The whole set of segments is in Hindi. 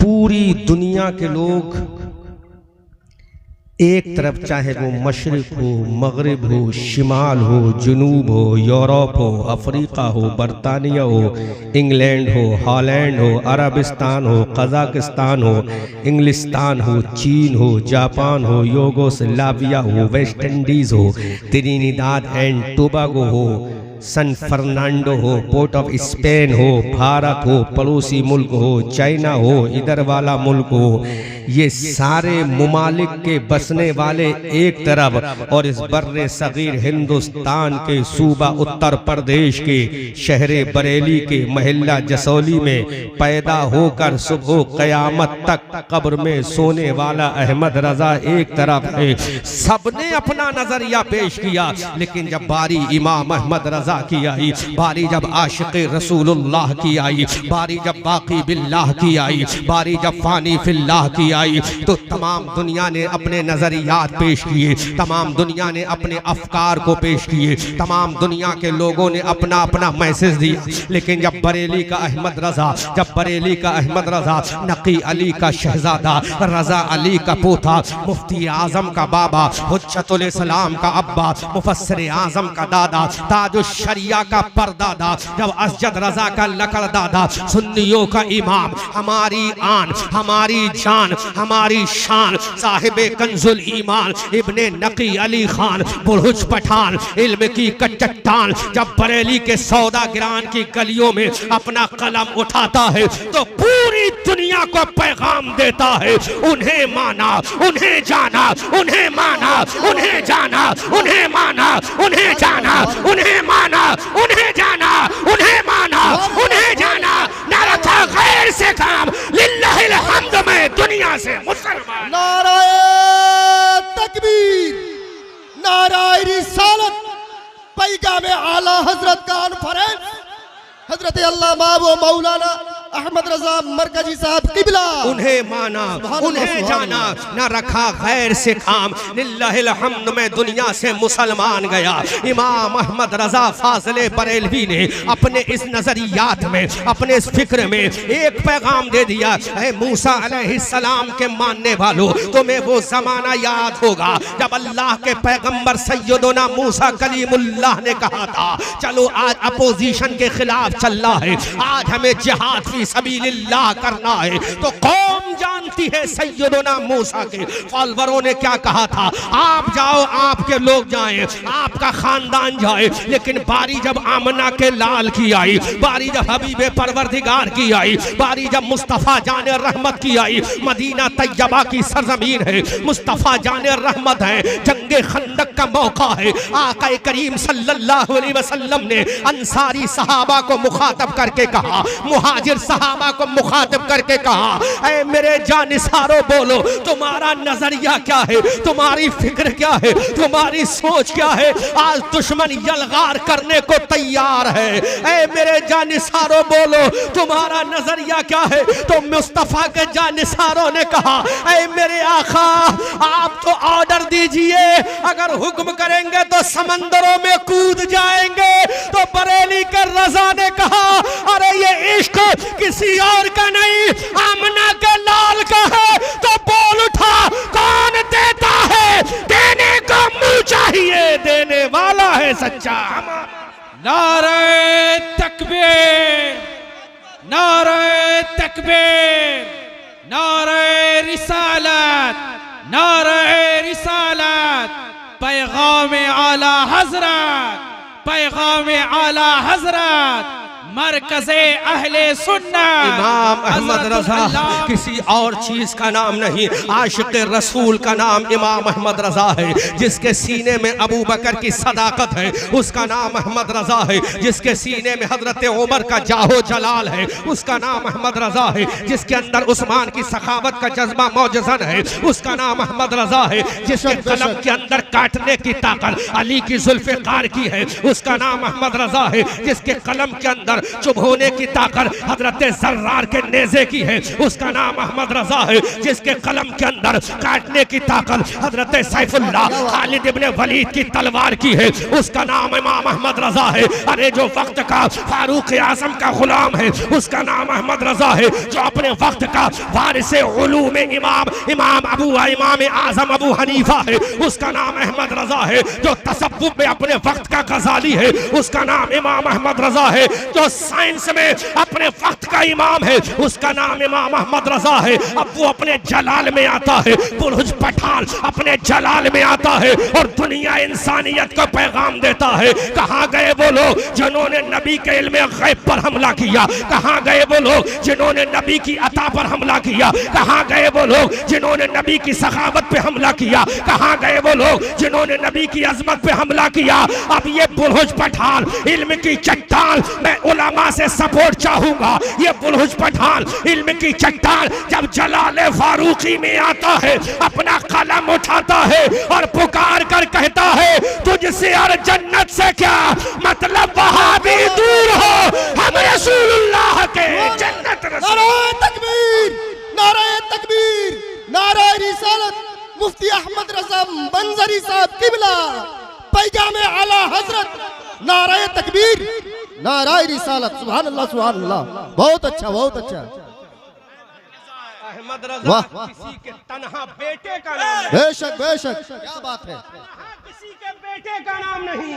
पूरी दुनिया के लोग एक तरफ, चाहे वो मशरिक हो, मगरिब हो, शिमाल हो, जुनूब हो, यूरोप हो, अफ्रीका हो, बरतानिया हो, इंग्लैंड हो, हॉलैंड हो, अरबिस्तान हो, कजाकिस्तान हो, इंग्लिस्तान हो, चीन हो, जापान हो, यूगोस्लाविया हो, वेस्ट इंडीज़ हो, त्रिनिदाद एंड टोबागो हो, सन फर्नांडो हो, पोर्ट ऑफ स्पेन हो, भारत हो, पड़ोसी मुल्क हो, चाइना हो, इधर वाला मुल्क हो, ये सारे मुमालिक के बसने वाले एक तरफ, और इस बर्रे सगीर हिंदुस्तान के सूबा उत्तर प्रदेश के शहरे बरेली के महल्ला जसौली में पैदा होकर सुबह क़यामत तक कब्र में सोने वाला अहमद रजा एक तरफ है। सबने अपना नजरिया पेश किया, लेकिन जब बारी इमाम अहमद रजा की आई, बारी जब आशिक़ रसूलुल्लाह की आई, बारी जब बाकी बिल्लाह की आई, बारी जब फानी फिल्लाह की आई, तो तमाम दुनिया ने अपने नजरियात पेश किए, तमाम दुनिया ने अपने अफकार को पेश किए, तमाम दुनिया के लोगों ने अपना अपना मैसेज दिया। लेकिन जब बरेली का अहमद रजा, जब बरेली का अहमद रजा नकी अली का शहजादा, रजा अली का पोता, मुफ्ती आजम का बाबा, हुज्जतुल इस्लाम का अब्बा, मुफस्सिर आजम का दादा, ताजुश शरिया का परदादा, जब असजद रजा का लकड़ दादा, सुन्नियों का इमाम, हमारी आन, हमारी जान, हमारी शान, साहिबे कंजुल ईमान इब्ने नकी अली खान बुरहुज पठान, इल्म की कच्चट्टान, जब बरेली के सौदा गिरान की गलियों में अपना कलम उठाता है तो पूरी दुनिया को पैगाम देता है, उन्हें माना, उन्हें जाना, उन्हें माना, उन्हें जाना, उन्हें माना, उन्हें जाना, उन्हें माना, उन्हें जाना, उन्हें माना, उन्हें जाना, नारा था खैर से काम, लिल्लाहिल हम्द में दुनिया से मुसलमान। नाराए तकबीर, नाराए रिसालत, पैगामे आला हजरत का कॉन्फ्रेंस हजरत अल्लामा व मौलाना अहमद रजा मरकजी साहब किबला। उन्हें माना, उन्हें जाना, न रखा गैर से काम, लिल्लाहिल हम्द में दुनिया से मुसलमान गया। इमाम अहमद रजा फाज़िले बरेलवी ने अपने इस नजरियात में, अपने इस फिक्र में एक पैगाम दे दिया, है मूसा अलैहिस्सलाम के मानने वालों, तुम्हें वो जमाना याद होगा जब अल्लाह के पैगंबर सैयदना मूसा कलीमुल्लाह ने कहा था, चलो आज अपोजिशन के खिलाफ चलना है, आज हमें जिहाद फी सबीलिल्लाह करना है। तो कौम जानती है सैयदना मूसा के फॉलोअरों ने क्या कहा था, आप जाओ, आपके लोग जाएं, आपका खानदान जाए। लेकिन बारी जब आमना के लाल की आई, बारी जब हबीबे परवरदिगार की आई, बारी जब मुस्तफ़ा जाने रहमत की आई, मदीना तैयबा की सरजमीन है, मुस्तफ़ा जाने रहमत है, जंगे खंदक का मौका है, आका करीम सल्लल्लाहु अलैहि वसल्लम ने अंसारी सहाबा को मुखातब करके कहा, मुहाजिर सहाबा को मुखातब करके कहा, ऐ मेरे जानिसारो बोलो, तुम्हारा नजरिया क्या है, तुम्हारी फिक्र क्या है, तुम्हारी सोच क्या है। आज दुश्मन यलगार करने को तैयार है, ऐ मेरे जानिसारो बोलो, तुम्हारा नजरिया क्या है। तो मुस्तफा के जानिसारों ने कहा, ऐ मेरे आका, आप तो ऑर्डर दीजिए, अगर हुक्म करेंगे तो समंदरों में कूद जाएंगे। तो बरेली के रजा ने कहा, अरे ये इश्क किसी और का नहीं, आमना के लाल का है। तो बोल उठा, कौन देता है, देने को मुंह चाहिए, देने वाला है सच्चा। नारे तकबीर, नारे तकबीर, नारे रिसालत, नारे रिसालत, पैगामे आला हजरत, पैगामे आला हजरत, मरकज़े अहले सुन्नत इमाम अहमद रजा किसी और चीज का नाम नहीं, आशिक़ रसूल का नाम इमाम अहमद रजा है। जिसके सीने में अबू बकर की सदाकत है उसका नाम अहमद रजा है, जिसके सीने में हजरत उमर का जाहो जलाल है उसका नाम अहमद रजा है, जिसके अंदर उस्मान की सखावत का जज्बा मौजज़न है उसका नाम अहमद रजा है, जिसके कलम के अंदर काटने की ताकत अली की जुल्फ़े कार की है उसका नाम अहमद रजा है, जिसके कलम के अंदर चुप होने की ताकत हजरत जर्रार के नेज़े की है, उसका नाम अहमद रजा है। जिसके कलम के अंदर काटने की ताकत हजरत सैफुल्लाह खालिद इब्ने वलीद की तलवार की है, उसका नाम इमाम अहमद रजा है। अरे जो वक्त का फारूक आजम का गुलाम है, उसका नाम अहमद रजा है। जो अपने वक्त का वारिस उलूम इमाम आजम अबू हनीफा है, उसका नाम अहमद रजा है। जो तसव्वुफ में अपने वक्त का गजाली है, उसका नाम इमाम अहमद रजा है। जो साइंस में अपने वक्त का इमाम है, उसका नाम इमाम अहमद रजा है। अब वो अपने जलाल में आता है, बुर्ज पठान अपने जलाल में आता है और दुनिया इंसानियत को पैगाम देता है। कहाँ गए वो लोग जिन्होंने नबी के इल्म गैब पर हमला किया? कहाँ गए वो लोग जिन्होंने नबी की अता पर हमला किया? कहाँ गए वो लोग जिन्होंने नबी की सखावत पे हमला किया? कहाँ गए वो लोग जिन्होंने नबी की अजमत पे हमला किया? अब ये बुर्ज पठान इल्म की चट्टान, मैं उलमा से सपोर्ट चाहूंगा। ये बुर्ज पठान इल्म की चट्टान जब जलाल फारूकी में आता है, अपना कलम उठाता है और पुकार कर कहता है तुझसे और जन्नत से क्या मतलब, वहां भी दूर हो, हम रसूलुल्लाह के जन्नत रसूल। नारे तकबीर, नारे तकबीर, नारे रिसालत। मुफ्ती अहमद रजा मंजरी साहब किबला पैगामे आला हजरत। नारे तकबीर, नारे रिसालत। सुभान अल्लाह, सुभान अल्लाह। बहुत अच्छा, बहुत अच्छा। अहमद रजा किसी के तन्हा बेटे का नाम है। बेशक बेशक, क्या बात है। किसी के बेटे का नाम नहीं,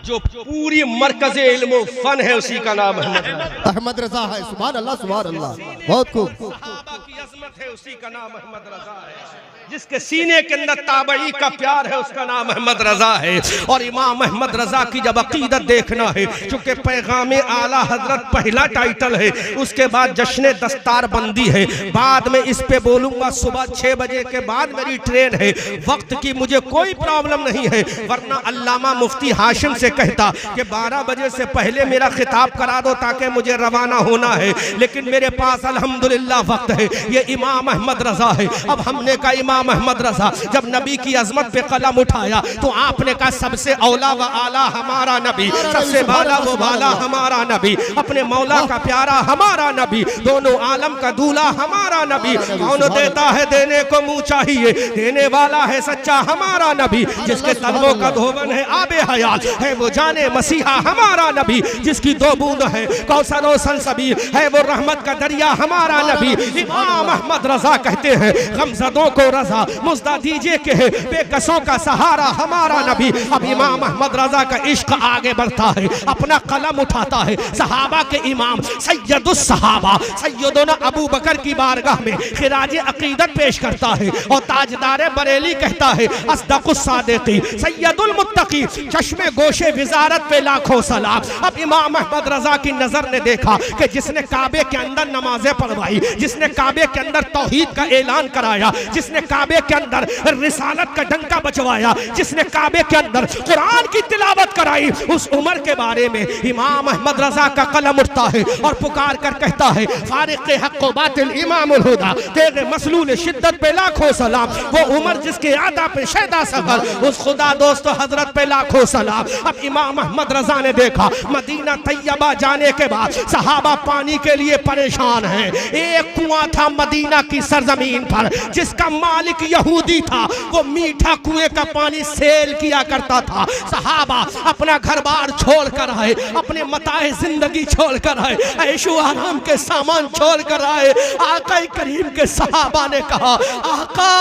जो पूरी मरकज़ इल्म फन है उसी का नाम अहमद रजा है। सुभान अल्लाह, सुभान अल्लाह। बहुत खूब। सहाबा की अज़मत है, उसी का नाम अहमद रजा है। जिसके सीने के अंदर ताबई का प्यार है, उसका नाम अहमद रजा है। और इमाम अहमद रजा की जब अकीदत देखना है, चूंकि पैगामे आला हजरत पहला टाइटल है, उसके बाद जश्न दस्तार बंदी है। बाद में इस पे बोलूंगा, सुबह 6 बजे के बाद मेरी ट्रेन है। वक्त की मुझे कोई प्रॉब्लम नहीं है, वरना अल्लामा मुफ्ती हाशिम से कहता कि 12 बजे से पहले मेरा खिताब करा दो ताकि मुझे रवाना होना है। लेकिन मेरे पास अल्हम्दुलिल्लाह वक्त है। ये इमाम अहमद रजा है। अब हमने कहा इमाम अहमद रजा जब नबी की अजमत पे कलम उठाया तो आपने कहा सबसे औला व आला हमारा नबी, सबसे बाला वो बाला हमारा नबी, अपने मौला का प्यारा हमारा नबी, दोनों आलम का दूल्हा हमारा नबी। कौन देता है देने को मुंह चाहिए, देने वाला है सच्चा हमारा नबी। जिसके तलवों का धोवन है आबे हयात है, वो जाने मसीहा हमारा नबी। जिसकी 2 बूंद है कौसर और सलसबील है, वो रहमत का दरिया हमारा नबी। इमाम अहमद रजा कहते हैं गमज़दों को रजा मुस्दा दीजिए के है, बेकसों का सहारा हमारा नबी। अब इमाम अहमद रजा का इश्क आगे बढ़ता है, अपना कलम उठाता है। सहाबा के इमाम सैयदुस सहाबा सैयदना अबू बकर की बारगाह में खिराज अकीदत पेश करता है और ताजदार बरेली कहता है अस्दकुस सादिकी सैयदुल मुत्तकी, चश्मे गोशे विजारत पे लाखों सलाम। अब इमाम अहमद रजा की नजर ने देखा कि जिसने काबे के अंदर नमाजें पढ़वाई, जिसने काबे के अंदर तौहीद का ऐलान कराया, जिसने काबे के अंदर रिसालत का डंका बजवाया, जिसने काबे के अंदर कुरान की तिलावत कराई, उस उमर के बारे में इमाम अहमद रजा का कलम उठता है और पुकार कर कहता है फारिक हक़ व बातिल इमामुल हुदा, तेरे मसलूल शिद्दत पे लाखों सलाम। वो उमर जिसके आदा पे शैदा सफर, उस खुदा दोस्त हजरत पे लाखों सलाम। अब इमाम अहमद रजा ने देखा मदीना तैयबा जाने के बाद सहाबा पानी के लिए परेशान हैं। एक कुआं था मदीना की सरजमीन पर जिसका मालिक यहूदी था, वो मीठा कुएं का पानी सेल किया करता था। सहाबा अपना घर बार छोड़ कर आए, अपने मताए जिंदगी छोड़ कर आए, ऐशो आराम के सामान छोड़ कर आए। आका करीम के सहाबा ने कहा आका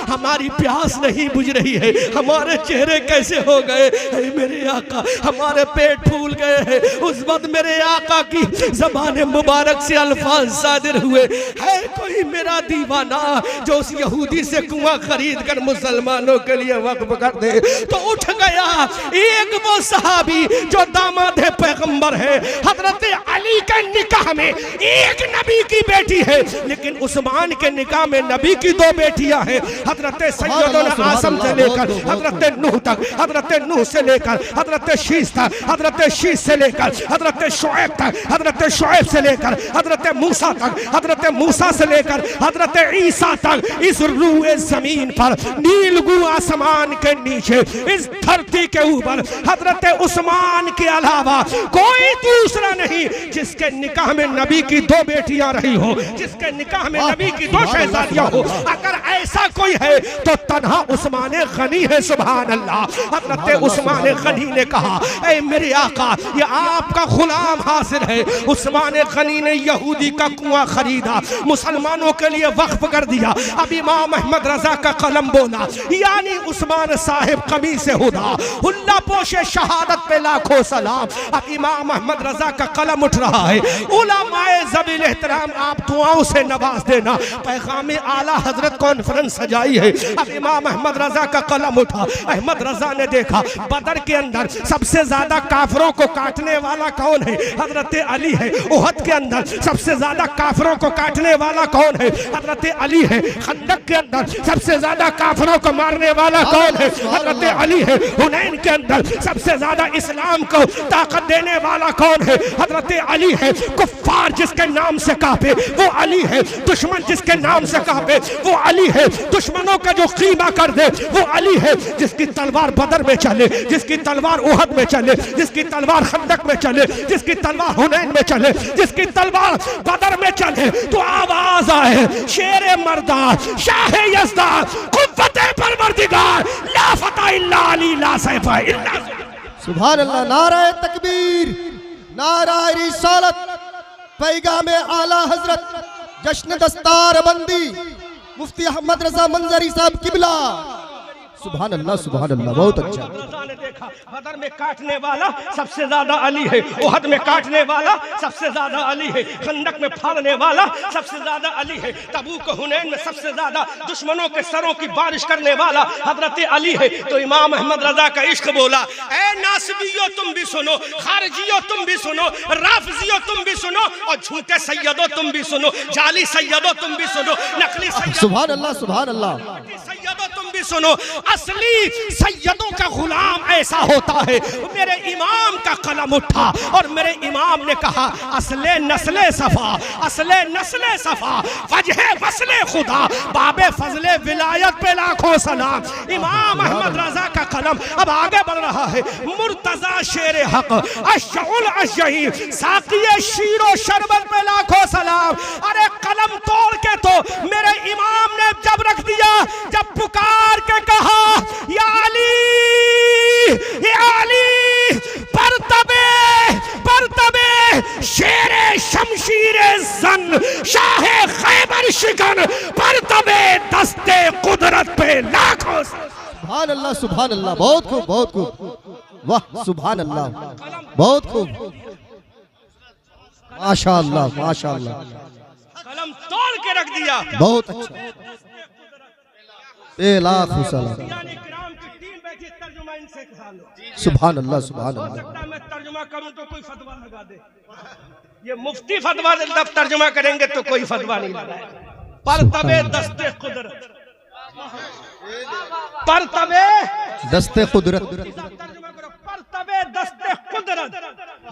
हमारी प्यास नहीं बुझ रही है, हमारे चेहरे कैसे हो गए मेरे आका, हमारे पेट फूल गए हैं। उस वक्त मेरे आका की ज़बान मुबारक से अल्फाज सादिर हुए, है कोई मेरा दीवाना जो उस यहूदी से कुआं खरीद कर मुसलमानों के लिए वक्फ कर दे। तो उठ गया एक वो सहाबी जो दामाद है पैगंबर है, हजरत अली के निकाह में एक नबी की बेटी है, लेकिन उस्मान के निकाह में नबी की 2 बेटियां हैं। हजरत सैयदना आसम से लेकर हजरत नूह तक, हजरत नूह से लेकर हजरत शीस तक, हजरत शीस से लेकर हजरत शुएब तक, हजरत शुएब से लेकर हजरत मूसा तक, हजरत मूसा से लेकर लेकर हजरत ईसा तक इस रूए जमीन पर नीलगू आसमान के नीचे इस धरती के ऊपर हजरत उस्मान के अलावा कोई दूसरा नहीं जिसके निकाह में नबी की 2 बेटियां रही हो, जिसके निकाह में नबी की 2 शहजादियां हो। अगर ऐसा कोई है तो तन्हा उस्मान गनी है। सुभान अल्लाह। हजरत उस्मान गनी ने कहा, ऐ मेरे आका, ये आपका गुलाम हाजिर है। उस्मान गनी ने यहूदी का कुआं खरीदा, मुसलमानों के लिए वक्फ कर दिया। अब इमाम अहमद रजा का कलम बोला, यानी उस्मान साहिब कमी से हुदा हुल्ला पोशे शहादत पे लाखों सलाम। अब इमाम अहमद रजा का कलम उठ रहा है। उलमाए ज़बील एहतराम, आप दुआओं से नवाज देना। पैगाम आला हजरत कॉन्फ्रेंस सजाई है। अब इमाम अहमद रजा का कलम उठा। अहमद रजा ने देखा बदर के अंदर सबसे ज्यादा काफिरों को काटने वाला कौन है? हजरत अली है। उहद के अंदर सबसे ज्यादा काफिरों को काटने वाला कौन है? हजरत अली है। खंदक के अंदर सबसे ज्यादा काफिरों को मारने वाला कौन है? हजरत अली है। हुनैन के अंदर सबसे ज्यादा इस्लाम को ताकत देने वाला कौन है? हजरत अली है। कुफ्फार जिसके नाम से कांपे वो अली है। दुश्मन जिसके नाम से कांपे वो अली है। दुश्मनों का जो कीमा कर दे वो अली है। जिसकी तलवार बदर में चले, जिसकी तलवार उहद में चले, जिसकी तलवार खंदक में चले, जिसकी तलवार हुनैन में चले, जिसकी तलवार बदर में चले, तो आवाज आए, शेर मर्दार, शाह यज़दार, कुव्वते परवरदिगार, ला फता इल्ला अली, ला सैफा इल्ला। सुभान अल्लाह। नारा तकबीर, नारा रिसालत, पैगाम आला हजरत, जश्न दस्तार बंदी मुफ्ती अहमद रजा मंजरी साहब किबला। सुभान अल्लाह, सुभान अल्लाह, बहुत अच्छा। ने देखा बदर में काटने वाला सबसे ज्यादा अली है। उहद में काटने वाला सबसे ज्यादा अली है। खंदक में फाड़ने वाला सबसे ज्यादा अली है। तबूक हुनैन में सबसे ज्यादा दुश्मनों के सरों की बारिश करने वाला हजरत अली है। तो इमाम अहमद रजा का इश्क बोला, ऐ नासबियो तुम भी सुनो, खारजियो तुम भी सुनो, राफजियो तुम भी सुनो, और झूठे सैयदो तुम भी सुनो, जाली सैयदो तुम भी सुनो, नकली सैयदो। सुभान अल्लाह, सुभान अल्लाह। सैयदो तुम भी सुनो। असली सैयदों का गुलाम ऐसा होता है। मेरे इमाम का कलम उठा और मेरे इमाम ने कहा, असले नस्ले सफा, असले नस्ले सफा, वजह वसले खुदा, बाबे फजले विलायत पे लाखों सलाम। इमाम अहमद रजा का कलम अब आगे बढ़ रहा है। मुर्तजा शेर हक, अशउल अशही, साकिए शीरो शरबत पे लाखों सलाम। अरे कलम तोड़ के तो मेरे इमाम ने जब रख दिया, जब पुकार के कहा, या अली, या अली, परतबे शेरे शमशीरे जन, शाहे खैबर शिकन, परतबे दस्ते कुदरत पे लाखों। सुभान अल्लाह, सुभान अल्लाह, बहुत खूब, बहुत खूब, वाह सुभान अल्लाह, बहुत खूब, माशा अल्लाह, माशा अल्लाह। कलम तोड़ के रख दिया, बहुत अच्छा। लाख सलाम। सुभान अल्लाह, सुभान अल्लाह। मैं तर्जुमा करूं तो कोई फतवा लगा दे। ये मुफ्ती फतवा जब तर्जुमा करेंगे तो कोई फतवा नहीं लगाएगा। परतबे दस्ते कुदरत, परतबे दस्ते कुदरत, परतबे दस्ते कुदरत।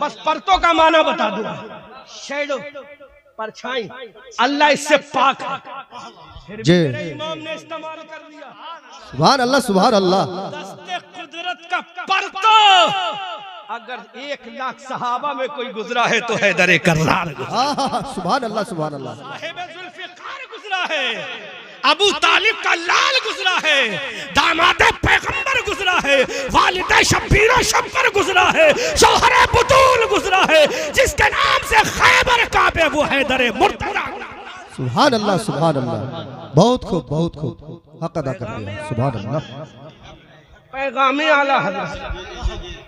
बस परतों का माना बता दूंगा। शैडो, परछाई, अल्लाह इससे पाक है। जी, इमाम ने इस्तेमाल कर दिया। सुभान अल्लाह, सुभान अल्लाह। दस्ते कुदरत का परतो अगर 1 लाख सहाबा में कोई गुजरा है तो हैदर कर्रार गुजरा। सुभान अल्लाह, सुभान अल्लाह। साहिब जुल्फिकार गुजरा है, अबू तालिब का लाल गुजरा है, दामाद पैगंबर गुजरा है, वालिद शब्बीर शब्बर गुजरा है, शौहर बुतूल गुजरा है, जिसके नाम से खैबर काबे वो हैदर मुर्तजा। सुभान अल्लाह, सुभान अल्लाह, बहुत खूब, बहुत खूब, हक अदा कर दिया। सुभान अल्लाह। पैगामे आला हज़रत,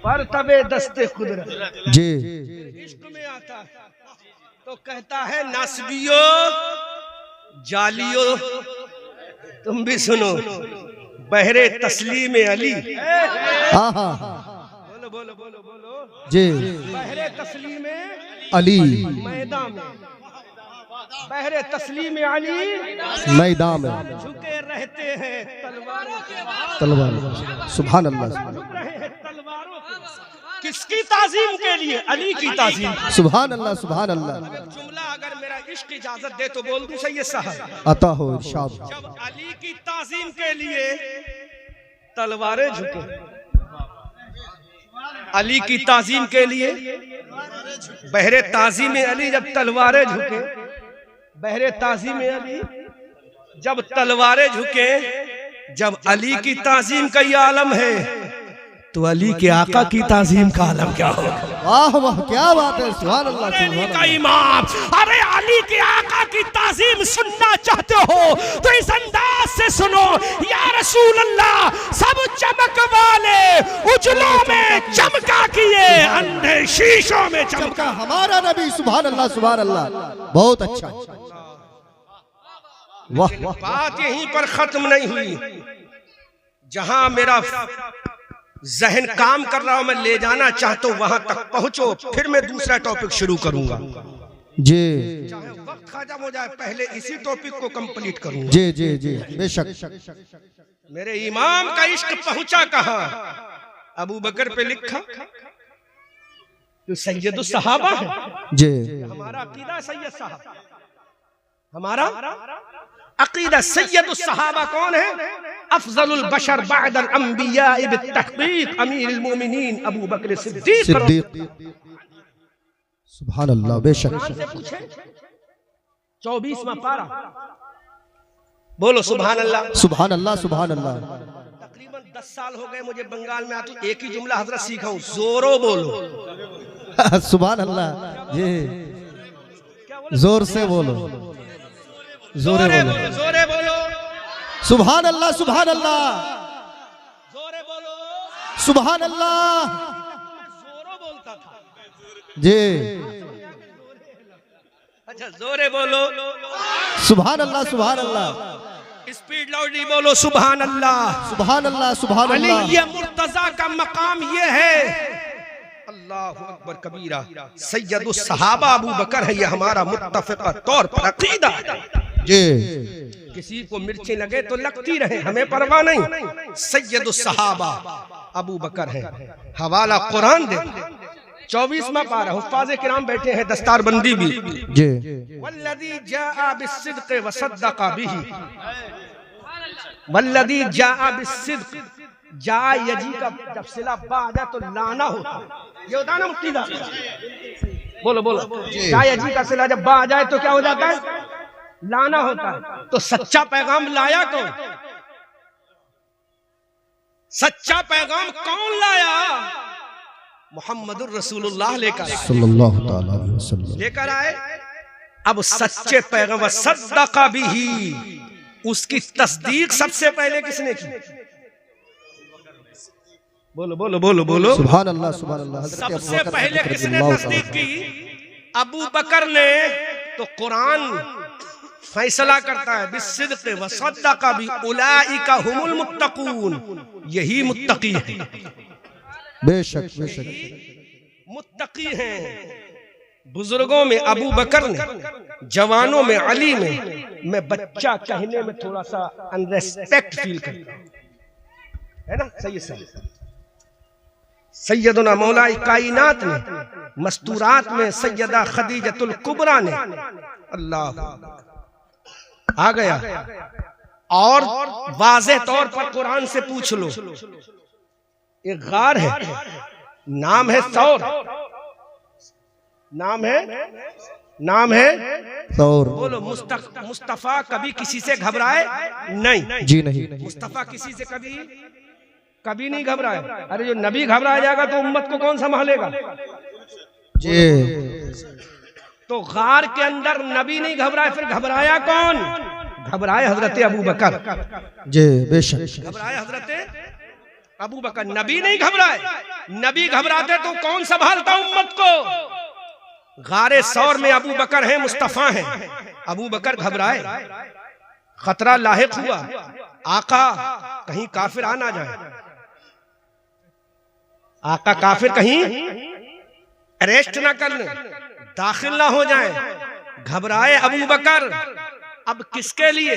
परतबे दस्ते कुदरत। जी, इश्क में आता है तो कहता है, नासबियो जालियो तुम भी सुनो, बहरे तस्लीम अली। बोलो बोलो बोलो बोलो जी। बहरे तस्लीम अली मैदान में, बहरे तस्लीम अली मैदान में झुके रहते हैं तलवारों के बाद। तलवार। सुभान अल्लाह, झुक रहे हैं तलवारों के बाद। किसकी ताजीम के लिए? अली की ताजीम। सुभान अल्लाह, सुभान अल्लाह। जुमला अगर मेरा इश्क इजाजत दे तो बोल दूं सैयद साहब। अता हो इरशाद। जब अली की ताजीम के लिए तलवारें झुके, अली की ताजीम के लिए बहरे ताजीम अली जब तलवारें झुके, बहरे ताजीम अली जब तलवारें झुके, जब अली की ताजीम का ये आलम है तो अली के आका की ताजीम का आलम क्या होगा? वाह वाह क्या बात है, सुभान अल्लाह सुभान अली का अल्लाह। इमाम, अरे अली के आका की ताजीम सुनना चाहते हो तो इस अंदाज से सुनो। या रसूल अल्लाह, सब चमक वाले उजलों में चमका किए, अंधे शीशों में चमका। चमका हमारा नबी, सुभान अल्लाह सुभान अल्लाह। बहुत अच्छा, वाह वाह। बात यहीं पर खत्म नहीं हुई। जहां मेरा जहन काम कर रहा हूं, मैं ले जाना चाहता हूं वहां तक पहुंचो, फिर मैं दूसरा टॉपिक शुरू करूंगा। जी चाहे वक्त खत्म हो जाए, पहले इसी टॉपिक को कंप्लीट करूंगा। जी जी जी बेशक। मेरे इमाम का इश्क पहुंचा कहां? अबू बकर पे लिखा तो सैयद सहाबा है। जी हमारा अकीदा सैयद साहब, हमारा अकीदा सैयद सहाबा कौन है? अफजलुल बशर बअदल अंबिया बित्तहकीक अमीरुल मोमिनीन अबू बकर सिद्दीक। सिद्दीक, सुभान अल्लाह बेशक। कुरान से पूछे 24वां पारा, बोलो सुभान अल्लाह। सुभान अल्लाह सुभान अल्लाह। तकरीबन 10 साल हो गए मुझे बंगाल में आते, एक ही जुमला हजरत सीखा हूं, जोरो बोलो। सुभान अल्लाह। जी जोर से बोलो, जोरे बोलो, जोरे बोलो, सुभान अल्लाह सुभान अल्लाह, जोरे बोलो, सुभान अल्लाह। जोरो बोलता था जी अच्छा, जोरे बोलो, सुभान अल्लाह सुभान अल्लाह, स्पीड लाउडली बोलो सुभान अल्लाह, सुभान अल्लाह सुभान अली अल्लाह। ये मुर्तजा का मकाम ये है। अल्लाहु अकबर कबीरा। सैयदुस सहाबा अबू बकर है, ये हमारा मुत्तफिका तौर पर अकीदा है। जी किसी को मिर्ची लगे तो लगती रहे, हमें परवाह नहीं। सैयदुस सहाबा अबू बकर है। हवाला कुरान दे 24वां पारा, हुफ्फाज़े किराम बैठे हैं, दस्तारबंदी भी। जी वल्लज़ी जाअ बिस्सिद्क़ि वसद्दक़ बिही, वल्लज़ी जाअ बिस्सिद्क़, जा यजी का जब सिला बा आ जाए तो लाना होता है, ये होता है ना मुक्तिदा। बोलो बोलो, जा यजी का सिला जब बा आ जाए तो क्या हो जाता है? लाना होता है। तो सच्चा पैगाम लाया कौन? सच्चा पैगाम कौन लाया? मोहम्मदुर रसूलुल्लाह लेकर सल्लल्लाहु तआला अलैहि वसल्लम लेकर आए। अब सच्चे पैगाम सद्दक़ बिही, उसकी तस्दीक सबसे पहले किसने की? बोलो बोलो बोलो बोलो, सुभान अल्लाह सुभान अल्लाह। सबसे पहले किसने तस्दीक की? अबू बकर ने। तो कुरान फैसला करता है बिस्सिद्क़ व सद्दक़ बि उलाइका हुमुल मुत्तक़ून, यही मुत्तकी है, बेशक बेशक मुत्तकी हैं। बुजुर्गों में अबू बकर ने, जवानों में अली में। मैं बच्चा कहने में थोड़ा सा अनरेस्पेक्ट फील करता हूं, है ना सैयद साहब। सैयदना मौलाई कायनात ने, मस्तूरात में सैयदा खदीजतुल कुबरा ने। अल्लाह आ गया। और वाज़ेह तौर पर कुरान से पूछ लो, एक गार है, नाम है सौर, नाम है सौर। बोलो। मुस्तफा कभी किसी से घबराए नहीं? जी नहीं। मुस्तफा किसी से कभी नहीं घबराए। अरे जो नबी घबरा जाएगा तो उम्मत को कौन संभालेगा? जी तो गार के अंदर नबी नहीं घबराए, फिर घबराया कौन? घबराए हजरत अबू बकर। जी बेशक घबराए हजरत अबू बकर, नबी नहीं घबराए। नबी घबराते तो कौन संभालता उम्मत को? गारे सौर में अबू बकर है, मुस्तफा है। अबू बकर घबराए, खतरा लाहिक हुआ, आका कहीं काफिर आ ना जाए, आका काफिर कहीं अरेस्ट ना कर ले, दाखिल ना हो जाए। घबराए अबू बकर। अब किसके लिए?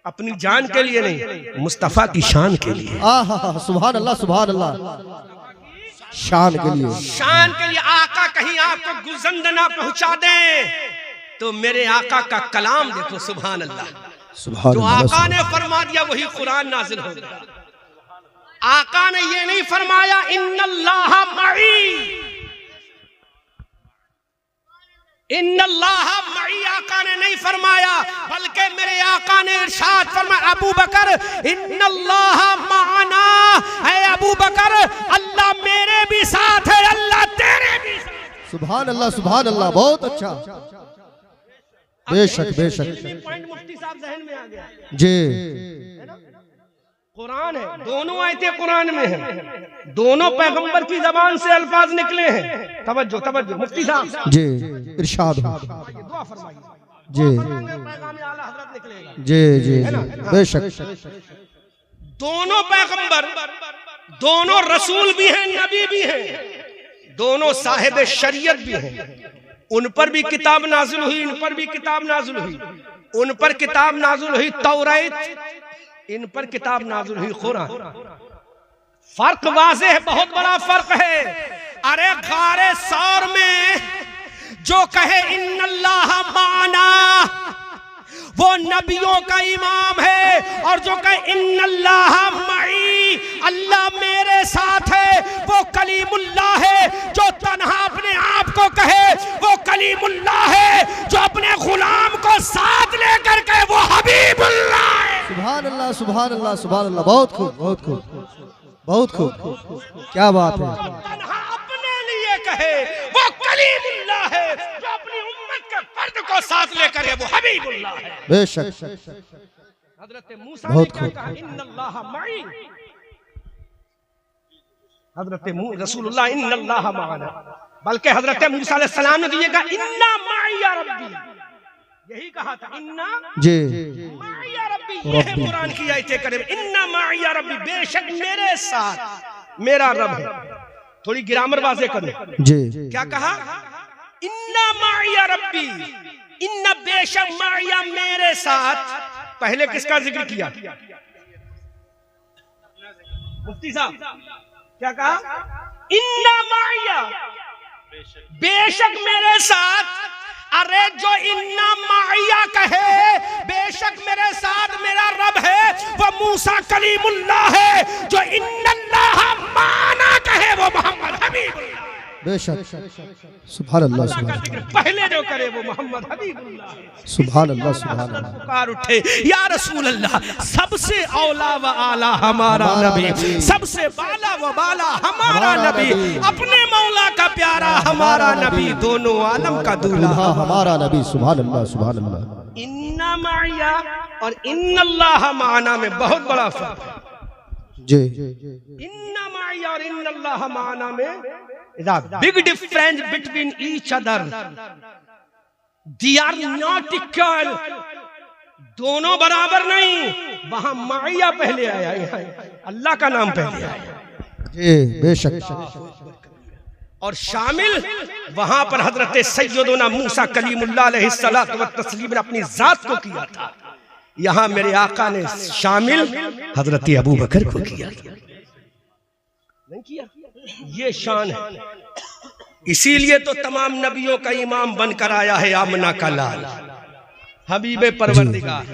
अपनी जान के लिए नहीं, मुस्तफा की शान के लिए। सुभान अल्लाह सुभान अल्लाह। शान के लिए, शान के लिए। आका कहीं आपको गुजंद ना पहुंचा दे तो मेरे आका का कलाम देखो, सुभान अल्लाह। सुभान जो अल्लाह। आका ने फरमा दिया वही कुरान नाजिल हो गया। आका ने ये नहीं फरमाया इन्नल्लाह मई, इन्नल्लाह मई आका ने नहीं फरमाया, बल्कि मेरे आका ने इरशाद फरमाया, अबू बकर इन्नल्लाह माना, है अबू बकर अल्लाह मेरे भी साथ है, अल्लाह तेरे भी साथ। सुभान अल्लाह, सुभान अल्लाह, बहुत अच्छा। बेशक बेशक। पॉइंट मुफ्ती साहब जहन में आ गया जी। कुरान है, दोनों आयतें कुरान में हैं, दोनों पैगंबर की जबान से अल्फाज निकले हैं। तवज्जो तवज्जो मुफ्ती साहब जी, इरशाद हो। दुआ फरमाइए जी पैगाम आला हजरत निकलेगा। जी जी बेशक। दोनों पैगंबर, दोनों रसूल भी हैं, नबी भी हैं, दोनों साहिब शरीयत भी हैं। उन पर भी किताब नाज़िल हुई, इन पर भी किताब नाज़िल हुई। उन पर किताब नाज़िल हुई तौरात, इन पर किताब नाज़िल हुई कुरान। फर्क वाज़ेह है, बहुत बड़ा फर्क है। अरे गारे सौर में जो कहे इन्नल्लाह माना वो नबियों का इमाम है, और जो कहे इन्नल्लाह मई, अल्लाह मेरे साथ है, वो कलीमुल्लाह है। जो तन्हा अपने आप को कहे वो कलीमुल्लाह है, जो अपने गुलाम को साथ लेकर कहे वो हबीबुल्लाह है। सुभान अल्लाह, सुभान अल्लाह, सुभान अल्लाह, बहुत खूब, बहुत खूब, बहुत खूब, क्या बात है। तन्हा अपने लिए कहे वो कलीमुल्लाह है, जो अपनी उम्मत के फर्द को साथ लेकर है वो हबीबुल्लाह है। बेशक। हजरत मूसा बहुत ने कहा इन्नल्लाह मई, हजरत रसूलुल्लाह इन्नल्लाह माना, बल्कि हजरत मूसा अलैहि सलाम ने तो ये कहा इन्ना माई या रब्बी, यही कहा था इन्ना जी माई या रब्बी। ये है कुरान की आयतें करीब, इन्ना माई या रब्बी, बेशक मेरे साथ मेरा रब है। थोड़ी ग्रामर वाज़ेह करो जी। क्या कहा, इन्ना माई या रब्बी, इन्ना बेशक माया मेरे साथ। पहले किसका जिक्र किया, मुफ्ती साहब क्या कहा, इन्ना माया बेशक मेरे साथ। अरे जो इन्ना माया कहे बेशक मेरे साथ मेरा रब है वो मूसा कलीमुल्लाह है, जो इन्नल्लाह माना कहे वो मोहम्मद हबीबुल्लाह। बेशक। सुभान अल्लाह, सुभान अल्लाह, पहले जो करे वो मोहम्मद हबीबुल्लाह। सुभान अल्लाह, सुभान अल्लाह। पुकार उठे या रसूल अल्लाह, सबसे औला व आला हमारा नबी, सबसे बाला व बाला हमारा नबी, अपने मौला का प्यारा हमारा नबी, दोनों आलम का दूल्हा हमारा नबी। सुभान अल्लाह, सुभान अल्लाह। इन्ना माया और इन्नल्लाह माना में बहुत बड़ा फर्क है। जी। इन्ना माया और इन्नल्लाह माना में big difference between each other, they are not equal, दोनों बराबर नहीं। वहां माया पहले आया, यहाँ अल्लाह का नाम पहले आया। जी बेशक। और शामिल वहां पर हजरत सैयदना मूसा कलीमुल्लाह अलैहिस्सलातु व तस्लीम ने अपनी जात को किया था, यहां मेरे आका ने शामिल हजरत अबू बकर को किया, नहीं किया। ये शान है, इसीलिए तो तमाम नबियों का इमाम बनकर आया है आमना का लाल, हबीबे परवरदिगार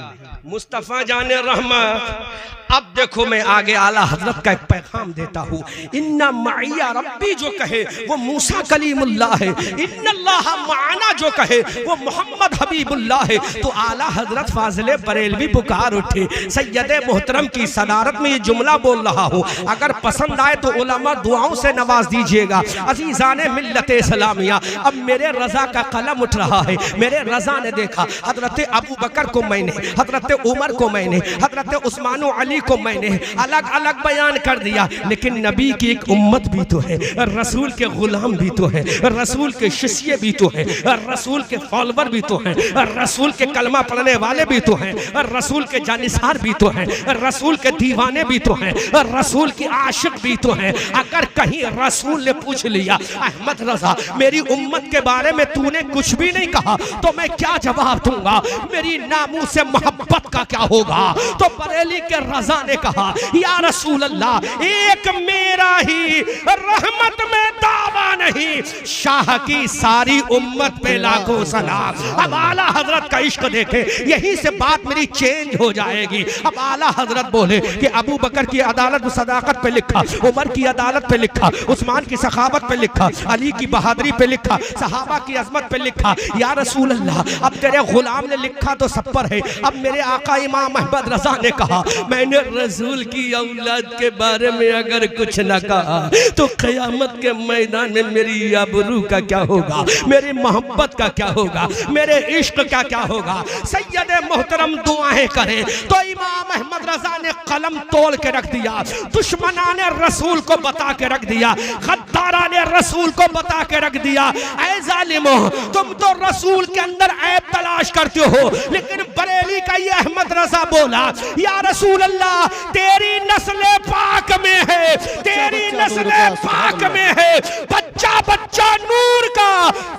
मुस्तफा जाने रहमत। अब देखो मैं आगे आला हजरत का एक पैगाम देता हूँ। इन्ना माइया रब्बी जो कहे वो मूसा कलीमुल्लाह है, इन्नल्लाह माना जो कहे वो मोहम्मद हबीबुल्लाह है। तो आला हजरत फाजिले बरेलवी पुकार उठे, सैयदे मोहतरम की सदारत में ये जुमला बोल रहा हूँ, अगर पसंद आए तो उलमा दुआओं से नवाज दीजिएगा। अजीज़ाने मिल्लत इस्लामिया, अब मेरे रजा का कलम उठ रहा है। मेरे रजा ने देखा हजरत अबू बकर को मैंने, हजरत उमर को मैंने, हजरत उस्मान अली को मैंने अलग अलग बयान कर दिया, लेकिन नबी की एक उम्मत भी तो है, रसूल के गुलाम भी तो है, रसूल के शिष्य भी तो है, रसूल के फॉलोवर भी तो है, रसूल के कलमा पढ़ने वाले भी तो हैं, रसूल के जानिसार भी तो हैं, रसूल के दीवाने भी तो हैं, रसूल की आशिक भी तो हैं। अगर कहीं रसूल ने पूछ लिया अहमद रजा मेरी उम्मत के बारे में तूने कुछ भी नहीं कहा, तो मैं क्या जवाब दूंगा? मेरी नामू से मोहब्बत का क्या होगा? तो बरेली के रजा ने कहा या रसूल अल्लाह, एक मेरा ही रहमत में दावा नहीं, शाह की सारी उम्मत पे लाखों सलाम। अब आला हजरत का इश्क देखे, यहीं से बात मेरी चेंज हो जाएगी। अब आला हजरत बोले कि अबू बकर की अदालत व सदाकत पे लिखा, उमर की अदालत पे लिखा, उस्मान की सखावत पे लिखा, अली की बहादुरी पे लिखा, सहाबा की अजमत पे लिखा। या रसूल अल्लाह, अब तेरे गुलाम ने लिखा तो सब पर है। अब मेरे आका इमाम अहमद रजा ने कहा, मैंने रसूल की औलाद के बारे में अगर कुछ न कहा तो क़यामत के मैदान में मेरी आबरू का क्या होगा, मेरी मोहब्बत का क्या होगा, मेरे इश्क का क्या होगा। सैयद मोहतरम दुआएं करे तो इमाम अहमद रजा ने कलम तोड़ के रख दिया, दुश्मना ने रसूल को बता के रख दिया, गद्दारा ने रसूल को बता के रख दिया। ऐ जालिमो, तुम तो रसूल के अंदर ऐब तलाश करते हो, लेकिन बरेली का ये अहमद रजा बोला या रसूल अल्लाह, तेरी नस्ल पाक में है, तेरी नस्ल पाक में है, बच्चा बच्चा नूर का,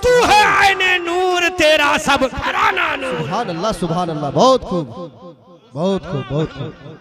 तू है आईने नूर, तेरा सब घराना नूर। सुभान अल्लाह, सुभान अल्लाह, बहुत खूब, बहुत खूब, बहुत खूब।